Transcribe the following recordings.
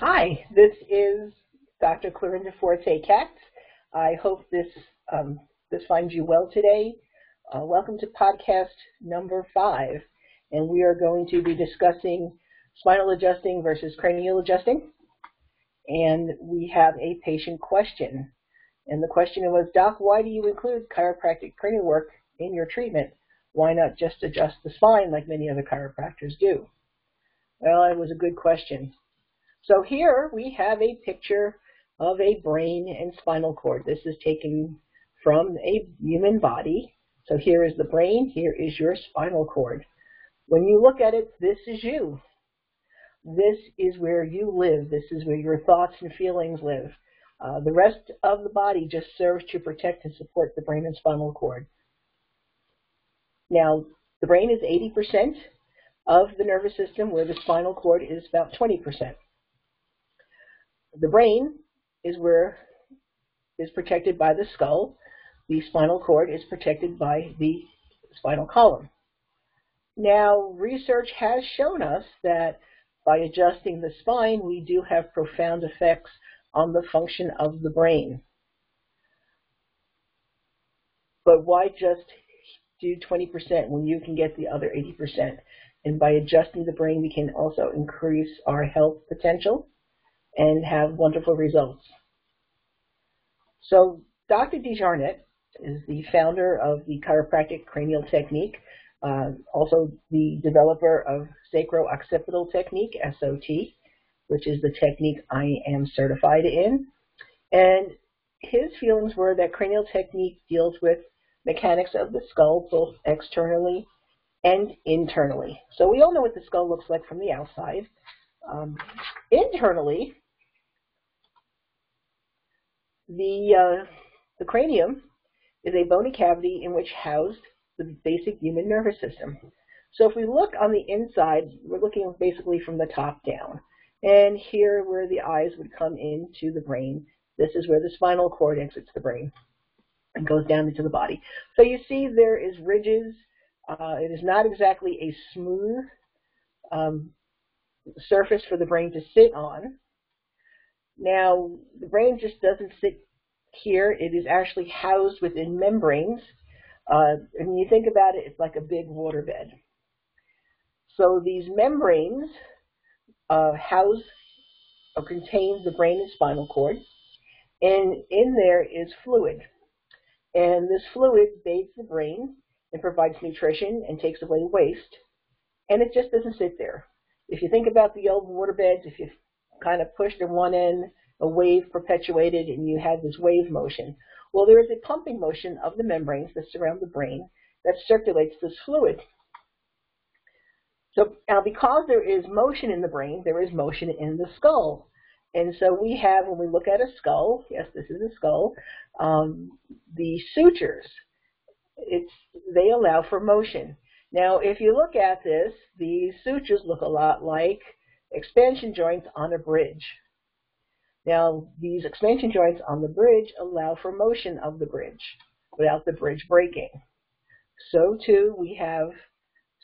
Hi, this is Dr. Clarinda Forte-Katz. I hope this finds you well today. Welcome to podcast number 5, and we are going to be discussing spinal adjusting versus cranial adjusting. And we have a patient question. And the question was, Doc, why do you include chiropractic cranial work in your treatment? Why not just adjust the spine like many other chiropractors do? Well, it was a good question. So here we have a picture of a brain and spinal cord. This is taken from a human body. So here is the brain, here is your spinal cord. When you look at it, this is you. This is where you live. This is where your thoughts and feelings live. The rest of the body just serves to protect and support the brain and spinal cord. Now, the brain is 80% of the nervous system, where the spinal cord is about 20%. The brain is protected by the skull. The spinal cord is protected by the spinal column. Now, research has shown us that by adjusting the spine, we do have profound effects on the function of the brain. But why just do 20% when you can get the other 80%? And by adjusting the brain, we can also increase our health potential and have wonderful results. So Dr. Dejarnette is the founder of the Chiropractic Cranial Technique, also the developer of Sacro-Occipital Technique, SOT, which is the technique I am certified in. And his feelings were that cranial technique deals with mechanics of the skull, both externally and internally. So we all know what the skull looks like from the outside. Internally, the cranium is a bony cavity in which housed the basic human nervous system. So if we look on the inside, we're looking basically from the top down. And here where the eyes would come into the brain, this is where the spinal cord exits the brain and goes down into the body. So you see there is ridges. It is not exactly a smooth surface for the brain to sit on. Now, the brain just doesn't sit here. It is actually housed within membranes. And when you think about it, it's like a big waterbed. So these membranes house or contain the brain and spinal cord. And in there is fluid. And this fluid bathes the brain and provides nutrition and takes away waste. And it just doesn't sit there. If you think about the old waterbeds, if you kind of pushed at one end, a wave perpetuated, and you had this wave motion. Well, there is a pumping motion of the membranes that surround the brain that circulates this fluid. So now, because there is motion in the brain, there is motion in the skull. And so we have, when we look at a skull, yes, this is a skull, the sutures, they allow for motion. Now, if you look at this, the sutures look a lot like expansion joints on a bridge. Now, these expansion joints on the bridge allow for motion of the bridge without the bridge breaking. So, too, we have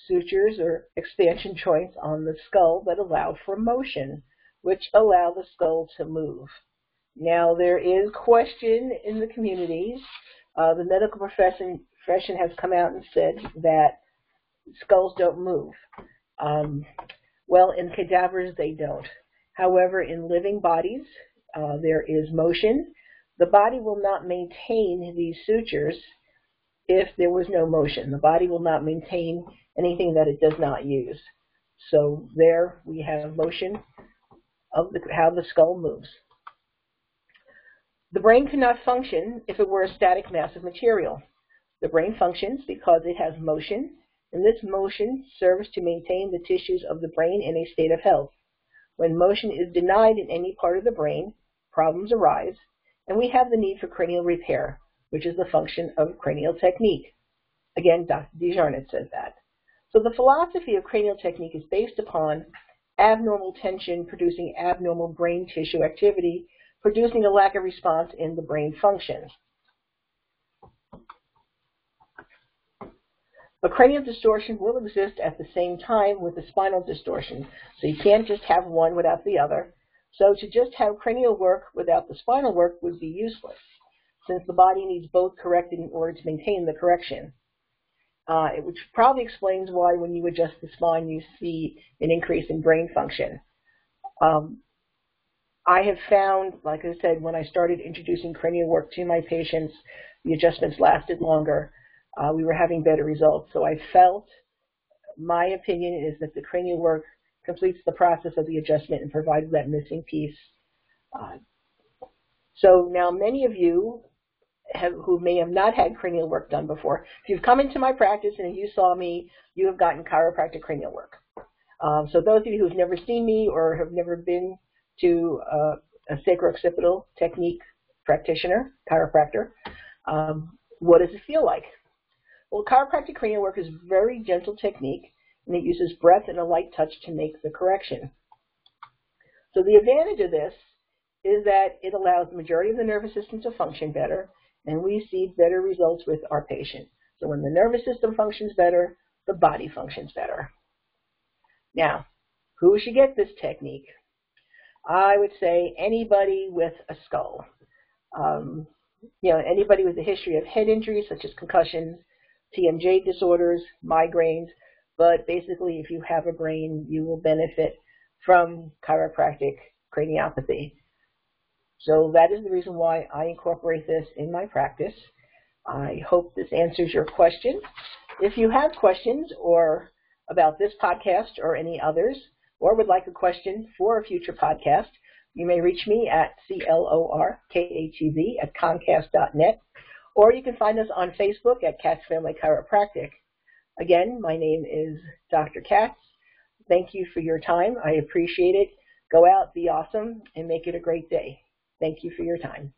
sutures or expansion joints on the skull that allow for motion, which allow the skull to move. Now, there is question in the communities. The medical profession has come out and said that skulls don't move. Well, in cadavers, they don't. However, in living bodies, there is motion. The body will not maintain these sutures if there was no motion. The body will not maintain anything that it does not use. So there we have motion of how the skull moves. The brain cannot function if it were a static mass of material. The brain functions because it has motion, and this motion serves to maintain the tissues of the brain in a state of health. When motion is denied in any part of the brain, problems arise, and we have the need for cranial repair, which is the function of cranial technique. Again, Dr. Dejarnette says that. So the philosophy of cranial technique is based upon abnormal tension producing abnormal brain tissue activity, producing a lack of response in the brain function. A cranial distortion will exist at the same time with a spinal distortion. So you can't just have one without the other. So to just have cranial work without the spinal work would be useless, since the body needs both corrected in order to maintain the correction. Which probably explains why when you adjust the spine you see an increase in brain function. I have found, like I said, when I started introducing cranial work to my patients, the adjustments lasted longer. We were having better results. So I felt, my opinion is that the cranial work completes the process of the adjustment and provides that missing piece. So now many of you who may have not had cranial work done before, if you've come into my practice and you saw me, you have gotten chiropractic cranial work. So those of you who've never seen me or have never been to a sacrooccipital technique practitioner, chiropractor, what does it feel like? Well, chiropractic cranial work is a very gentle technique, and it uses breath and a light touch to make the correction. So the advantage of this is that it allows the majority of the nervous system to function better, and we see better results with our patient. So when the nervous system functions better, the body functions better. Now, who should get this technique? I would say anybody with a skull. Anybody with a history of head injuries such as concussions, TMJ disorders, migraines, but basically if you have a brain, you will benefit from chiropractic craniopathy. So that is the reason why I incorporate this in my practice. I hope this answers your question. If you have questions or about this podcast or any others, or would like a question for a future podcast, you may reach me at CLORKATZ@comcast.net, or you can find us on Facebook at Katz Family Chiropractic. Again, my name is Dr. Katz. Thank you for your time. I appreciate it. Go out, be awesome, and make it a great day. Thank you for your time.